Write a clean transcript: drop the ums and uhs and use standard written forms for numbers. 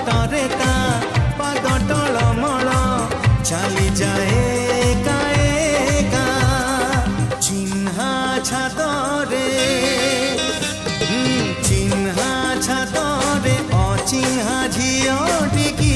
ବାଟରେ ତା ପାଦ ଟଳମଳ ଚାଲି ଯାଏ ଏକା ଚିହ୍ନା ଛାତରେ ଚିହ୍ନା ଛାତରେ ଅଚିହ୍ନା ଝିଅଟିକି